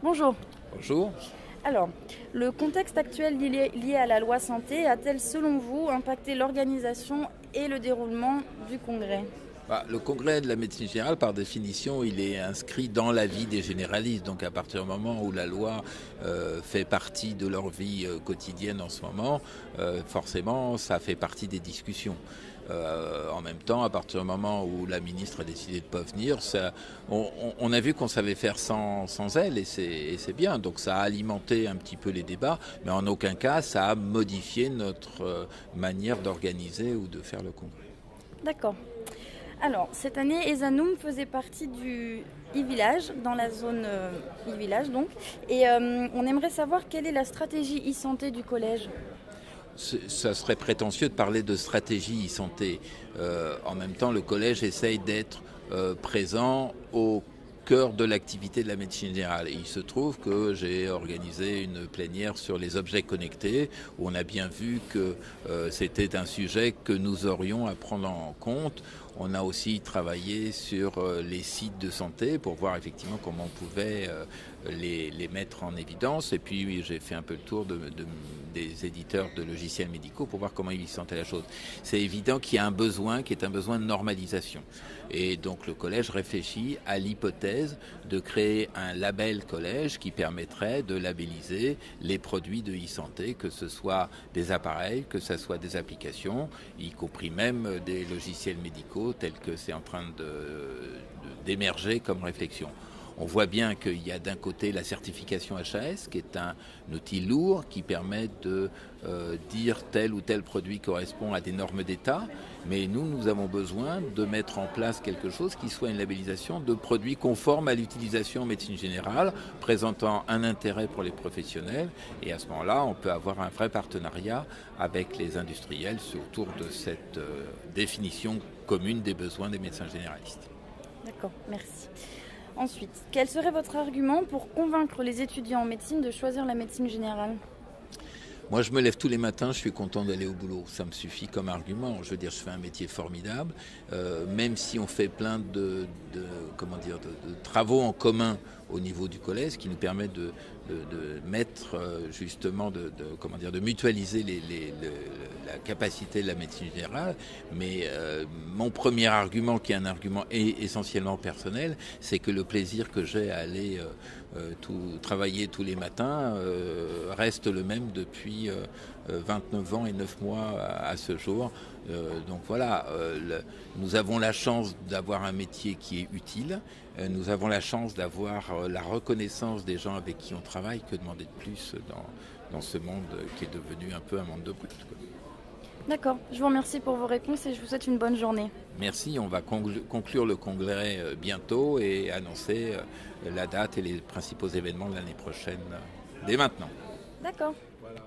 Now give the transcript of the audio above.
Bonjour. Bonjour. Alors, le contexte actuel lié à la loi santé a-t-elle, selon vous, impacté l'organisation et le déroulement du congrès? Le congrès de la médecine générale, par définition, il est inscrit dans la vie des généralistes. Donc à partir du moment où la loi fait partie de leur vie quotidienne en ce moment, forcément, ça fait partie des discussions. En même temps, à partir du moment où la ministre a décidé de ne pas venir, on a vu qu'on savait faire sans elle et c'est bien. Donc ça a alimenté un petit peu les débats, mais en aucun cas ça a modifié notre manière d'organiser ou de faire le congrès. D'accord. Alors, cette année, Ezanoum faisait partie du e-village, dans la zone e-village donc. Et on aimerait savoir quelle est la stratégie e-santé du collège. Ça serait prétentieux de parler de stratégie e-santé. En même temps, le collège essaye d'être présent au cœur de l'activité de la médecine générale. Et il se trouve que j'ai organisé une plénière sur les objets connectés où on a bien vu que c'était un sujet que nous aurions à prendre en compte. On a aussi travaillé sur les sites de santé pour voir effectivement comment on pouvait les mettre en évidence. Et puis oui, j'ai fait un peu le tour des éditeurs de logiciels médicaux pour voir comment ils sentaient la chose. C'est évident qu'il y a un besoin qui est un besoin de normalisation. Et donc le collège réfléchit à l'hypothèse de créer un label collège qui permettrait de labelliser les produits de e-santé, que ce soit des appareils, que ce soit des applications, y compris même des logiciels médicaux tels que c'est en train d'émerger comme réflexion. On voit bien qu'il y a d'un côté la certification HAS, qui est un outil lourd qui permet de dire tel ou tel produit correspond à des normes d'État, mais nous avons besoin de mettre en place quelque chose qui soit une labellisation de produits conformes à l'utilisation en médecine générale, présentant un intérêt pour les professionnels, et à ce moment-là, on peut avoir un vrai partenariat avec les industriels autour de cette définition commune des besoins des médecins généralistes. D'accord, merci. Ensuite, quel serait votre argument pour convaincre les étudiants en médecine de choisir la médecine générale? Moi, je me lève tous les matins, je suis content d'aller au boulot. Ça me suffit comme argument. Je veux dire, je fais un métier formidable. Même si on fait plein de travaux en commun au niveau du collège, qui nous permet de mettre justement, de mutualiser la capacité de la médecine générale. Mais mon premier argument, qui est un argument essentiellement personnel, c'est que le plaisir que j'ai à aller travailler tous les matins reste le même depuis 29 ans et 9 mois à ce jour. Donc voilà, nous avons la chance d'avoir un métier qui est utile. Nous avons la chance d'avoir la reconnaissance des gens avec qui on travaille. Que demander de plus dans ce monde qui est devenu un peu un monde de brutes, quoi. D'accord, je vous remercie pour vos réponses et je vous souhaite une bonne journée. Merci, on va conclure le congrès bientôt et annoncer la date et les principaux événements de l'année prochaine dès maintenant. D'accord. Voilà.